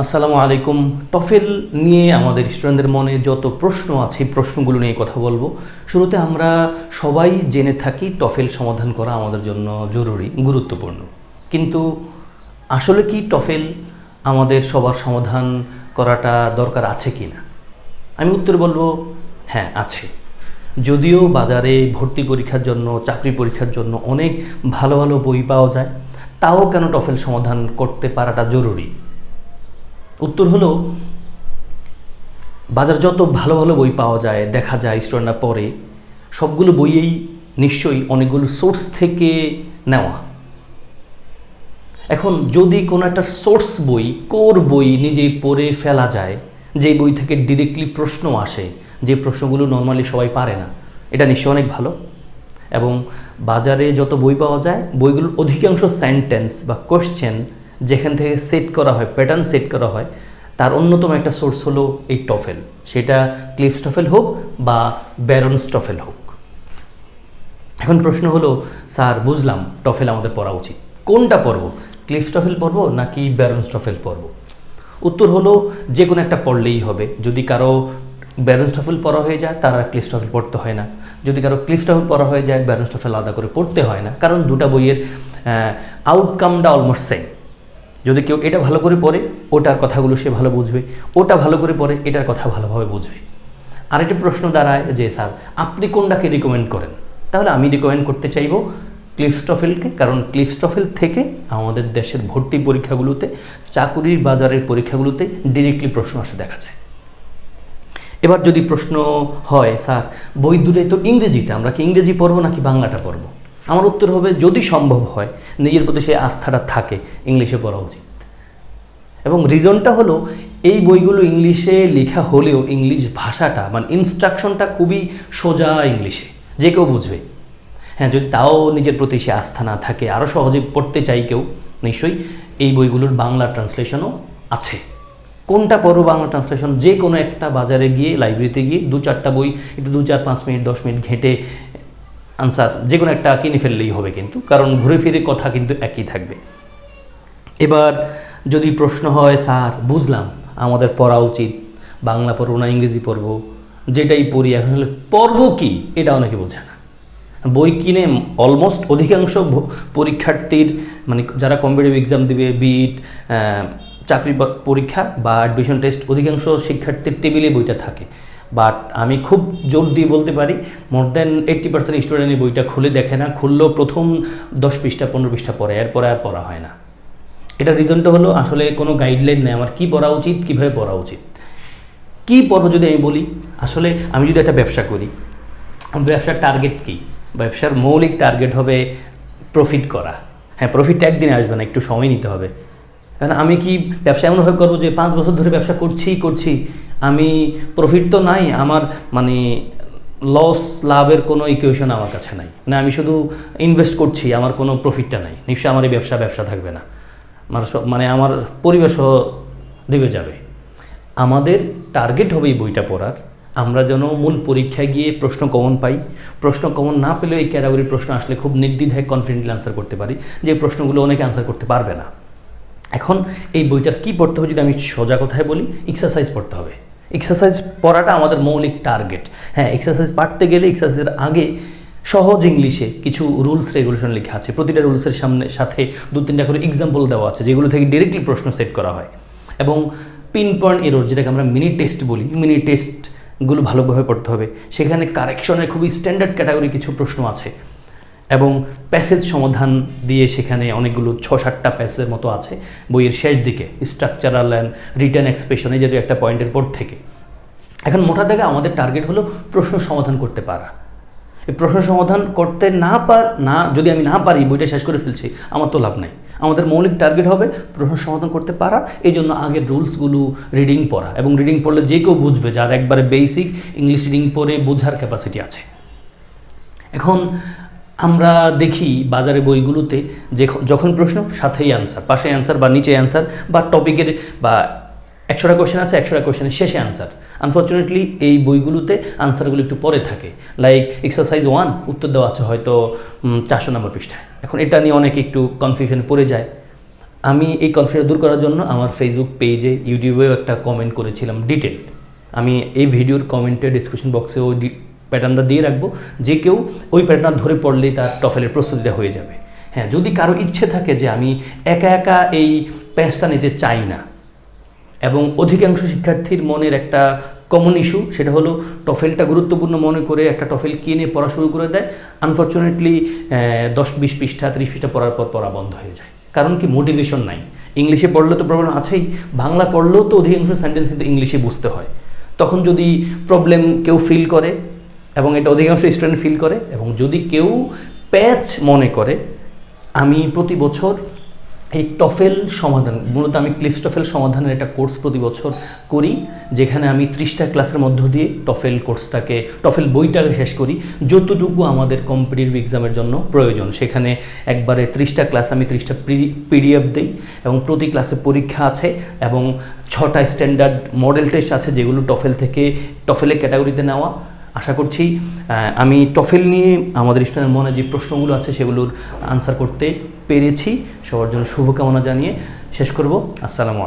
আসসালামু আলাইকুম। টফেল নিয়ে আমাদের স্টুডেন্টদের মনে যত প্রশ্ন আছে এই প্রশ্নগুলো নিয়ে কথা বলবো। শুরুতে আমরা সবাই জেনে থাকি টফেল সমাধান করা আমাদের জন্য জরুরি, গুরুত্বপূর্ণ। কিন্তু আসলে কি টফেল আমাদের সবার সমাধান করাটা দরকার আছে কি না? আমি উত্তর বলবো হ্যাঁ, আছে। যদিও বাজারে ভর্তি পরীক্ষার জন্য, চাকরি পরীক্ষার জন্য অনেক ভালো ভালো বই পাওয়া যায়, তাও কেন টফেল সমাধান করতে পারাটা জরুরি? উত্তর হলো, বাজার যত ভালো ভালো বই পাওয়া যায়, দেখা যায় স্টুডেন্টরা পড়ে, সবগুলো বইয়েই নিশ্চয়ই অনেকগুলো সোর্স থেকে নেওয়া। এখন যদি কোনো একটা সোর্স বই, কোর বই নিজেই পড়ে ফেলা যায়, যে বই থেকে ডিরেক্টলি প্রশ্ন আসে, যে প্রশ্নগুলো নর্মালি সবাই পারে না, এটা নিশ্চয়ই অনেক ভালো। এবং বাজারে যত বই পাওয়া যায়, বইগুলোর অধিকাংশ সেন্টেন্স বা কোয়েশ্চেন যেখান থেকে সেট করা হয়, প্যাটার্ন সেট করা হয়, তার অন্যতম একটা সোর্স হলো এই টফেল। সেটা ক্লিফস টফেল হোক বা ব্যারন্স টফেল হোক। এখন প্রশ্ন হলো, স্যার বুঝলাম টফেল আমাদের পড়া উচিত, কোনটা পড়বো? ক্লিফস টফেল পড়বো নাকি ব্যারন্স টফেল পড়বো? উত্তর হলো, যে কোনো একটা পড়লেই হবে। যদি কারো ব্যারন্স টফেল পড়া হয়ে যায়, তার আর ক্লিফস টফেল পড়তে হয় না। যদি কারো ক্লিফস টফেল পড়া হয়ে যায়, ব্যারন্স টফেল আলাদা করে পড়তে হয় না, কারণ দুটা বইয়ের আউটকামটা অলমোস্ট সেম। যদি কেউ এটা ভালো করে পড়ে, ওটার কথাগুলো সে ভালো বুঝবে, ওটা ভালো করে পড়ে, এটার কথা ভালোভাবে বুঝবে। আরেকটি প্রশ্ন দাঁড়ায় যে, স্যার আপনি কোনটাকে রিকমেন্ড করেন? তাহলে আমি রিকমেন্ড করতে চাইব ক্লিফস টফেলকে, কারণ ক্লিফস টফেল থেকে আমাদের দেশের ভর্তি পরীক্ষাগুলোতে, চাকুরির বাজারের পরীক্ষাগুলোতে ডিরেক্টলি প্রশ্ন আসে দেখা যায়। এবার যদি প্রশ্ন হয়, স্যার বই দুটোই তো ইংরেজিতে, আমরা কি ইংরেজি পড়বো নাকি বাংলাটা পড়বো? আমার উত্তর হবে, যদি সম্ভব হয়, নিজের প্রতি সেই আস্থাটা থাকে, ইংলিশে পড়া উচিত। এবং রিজনটা হলো, এই বইগুলো ইংলিশে লেখা হলেও ইংলিশ ভাষাটা মানে ইনস্ট্রাকশনটা খুবই সোজা ইংলিশে, যে কেউ বুঝবে। হ্যাঁ, যদি তাও নিজের প্রতি সে আস্থা না থাকে, আরও সহজে পড়তে চাই কেউ, নিশ্চয়ই এই বইগুলোর বাংলা ট্রান্সলেশনও আছে। কোনটা পড়ো বাংলা ট্রান্সলেশন? যে কোনো একটা বাজারে গিয়ে, লাইব্রেরিতে গিয়ে 2-4টা বই একটু 2-4-5 মিনিট 10 মিনিট ঘেঁটে আনসার যে কোনো একটা কিনে ফেললেই হবে, কিন্তু কারণ ঘুরে ফিরে কথা কিন্তু একই থাকবে। এবার যদি প্রশ্ন হয়, স্যার বুঝলাম আমাদের পড়া উচিত, বাংলা পড়বো না ইংরেজি পড়বো, যেটাই পড়ি এখন হলে পড়বো কি, এটা অনেকে বোঝে না। বই কিনে অলমোস্ট অধিকাংশ পরীক্ষার্থীর, মানে যারা কম্পিটিটিভ এক্সাম দিবে, বিট চাকরি পরীক্ষা বা অ্যাডমিশন টেস্ট, অধিকাংশ শিক্ষার্থীর টেবিলে বইটা থাকে। বাট আমি খুব জোর দিয়ে বলতে পারি, মোর দ্যান 80% স্টুডেন্ট এই বইটা খুলে দেখে না, খুললেও প্রথম 10 পৃষ্ঠা 15 পৃষ্ঠা পড়ে, এরপরে আর পড়া হয় না। এটা রিজনটা হলো, আসলে কোনো গাইডলাইন নেই আমার কী পড়া উচিত, কীভাবে পড়া উচিত। কী পড়বো যদি আমি বলি, আসলে আমি যদি একটা ব্যবসা করি, ব্যবসার টার্গেট কী? ব্যবসার মৌলিক টার্গেট হবে প্রফিট করা। হ্যাঁ, প্রফিটটা একদিনে আসবে না, একটু সময় নিতে হবে। কারণ আমি কি ব্যবসা এমনভাবে করবো যে 5 বছর ধরে ব্যবসা করছি, আমি প্রফিট তো নাই, আমার মানে লস লাভের কোনো ইকুয়েশন আমার কাছে নাই, না আমি শুধু ইনভেস্ট করছি, আমার কোনো প্রফিটটা নাই, নিশ্চয়ই আমার এই ব্যবসা থাকবে না, মানে আমার পরিবেশও ডুবে যাবে। আমাদের টার্গেট হবে এই বইটা পড়ার, আমরা যেন মূল পরীক্ষায় গিয়ে প্রশ্ন কমন পাই। প্রশ্ন কমন না পেলেও এই ক্যাটাগরির প্রশ্ন আসলে খুব নির্দ্বিধায় কনফিডেন্টলি আনসার করতে পারি, যে প্রশ্নগুলো অনেকে আনসার করতে পারবে না। এখন এই বইটার কী পড়তে হবে যদি আমি সোজা কথায় বলি, এক্সারসাইজ পড়তে হবে। এক্সারসাইজ পড়াটা আমাদের মৌলিক টার্গেট। হ্যাঁ, এক্সারসাইজ পড়তে গেলে এক্সারসাইজের আগে সহজ ইংলিশে কিছু রুলস রেগুলেশন লেখা আছে, প্রতিটা রুলসের সাথে 2-3টা করে এক্সাম্পল দেওয়া আছে, যেগুলো থেকে ডিরেক্টলি প্রশ্ন সেট করা হয়। এবং পিন পয়েন্ট এরর, যেটাকে আমরা মিনি টেস্ট বলি, মিনি টেস্টগুলো ভালোভাবে পড়তে হবে। সেখানে কারেকশনের খুবই স্ট্যান্ডার্ড ক্যাটাগরি কিছু প্রশ্ন আছে, এবং প্যাসেজ সমাধান দিয়ে সেখানে অনেকগুলো 6-7টা প্যাসেজের মতো আছে বইয়ের শেষ দিকে, স্ট্রাকচারাল অ্যান্ড রিটার্ন এক্সপ্রেশন, এই জাতীয় একটা পয়েন্টের পর থেকে। এখন মোটা দাগে আমাদের টার্গেট হলো প্রশ্ন সমাধান করতে পারা। এই প্রশ্ন সমাধান করতে যদি আমি না পারি, বইটা শেষ করে ফেলছি, আমার তো লাভ নাই। আমাদের মৌলিক টার্গেট হবে প্রশ্ন সমাধান করতে পারা। এই জন্য আগের রুলসগুলো রিডিং পড়া, এবং রিডিং পড়লে যে কেউ বুঝবে, যার একবারে বেসিক ইংলিশ রিডিং পড়ে বোঝার ক্যাপাসিটি আছে। এখন আমরা দেখি বাজারে বইগুলোতে যে যখন প্রশ্ন সাথেই অ্যান্সার, পাশে অ্যান্সার বা নিচে অ্যান্সার, বা টপিকের বা 100টা কোয়েশ্চেন আছে, 100টা কোয়েশ্চেনের শেষে অ্যান্সার। আনফর্চুনেটলি এই বইগুলোতে আনসারগুলো একটু পরে থাকে। লাইক এক্সারসাইজ 1 উত্তর দেওয়া আছে হয়তো 400 নম্বর পৃষ্ঠায়। এখন এটা নিয়ে অনেকে একটু কনফিউশনে পড়ে যায়। আমি এই কনফিউশন দূর করার জন্য আমার ফেসবুক পেজে, ইউটিউবেও একটা কমেন্ট করেছিলাম ডিটেল। আমি এই ভিডিওর কমেন্টে ডিসক্রিপশন বক্সে ওই প্যাটার্নটা দিয়ে রাখবো, যে কেউ ওই প্যাটার্ন ধরে পড়লেই তার টফেলের প্রস্তুতিটা হয়ে যাবে। হ্যাঁ, যদি কারো ইচ্ছে থাকে যে আমি একা একা এই প্যাচটা নিতে চাই না, এবং অধিকাংশ শিক্ষার্থীর মনের একটা কমন ইস্যু, সেটা হলো টফেলটা গুরুত্বপূর্ণ মনে করে একটা টফেল কিনে পড়া শুরু করে দেয়, আনফর্চুনেটলি 10-20 পৃষ্ঠা 30 পৃষ্ঠা পড়ার পর পড়া বন্ধ হয়ে যায়। কারণ কি, মোটিভেশন নাই। ইংলিশে পড়লে তো প্রবলেম আছেই, বাংলা পড়লেও তো অধিকাংশ সেন্টেন্স কিন্তু ইংলিশে বুঝতে হয়। তখন যদি প্রবলেম কেউ ফিল করে, এবং এটা অধিকাংশ স্টুডেন্ট ফিল করে, এবং যদি কেউ প্যাচ মনে করে, আমি প্রতি বছর এই টফেল সমাধান, মূলত আমি ক্লিফস টফেল সমাধানের একটা কোর্স প্রতি বছর করি, যেখানে আমি 30টা ক্লাসের মধ্য দিয়ে টফেল কোর্সটাকে, টফেল বইটাকে শেষ করি, যতটুকু আমাদের কম্পিটিটিভ এক্সামের জন্য প্রয়োজন। সেখানে একবারে 30টা ক্লাস আমি 30টা পিডিএফ দিই, এবং প্রতি ক্লাসে পরীক্ষা আছে, এবং 6টা স্ট্যান্ডার্ড মডেল টেস্ট আছে, যেগুলো টফেল থেকে, টফেলের ক্যাটাগরিতে নেওয়া। আশা করছি আমি টফেল নিয়ে আমাদের স্টুডেন্টের মনে যে প্রশ্নগুলো আছে সেগুলোর আনসার করতে পেরেছি। সবার জন্য শুভকামনা জানিয়ে শেষ করব। আসসালামু আলাইকুম।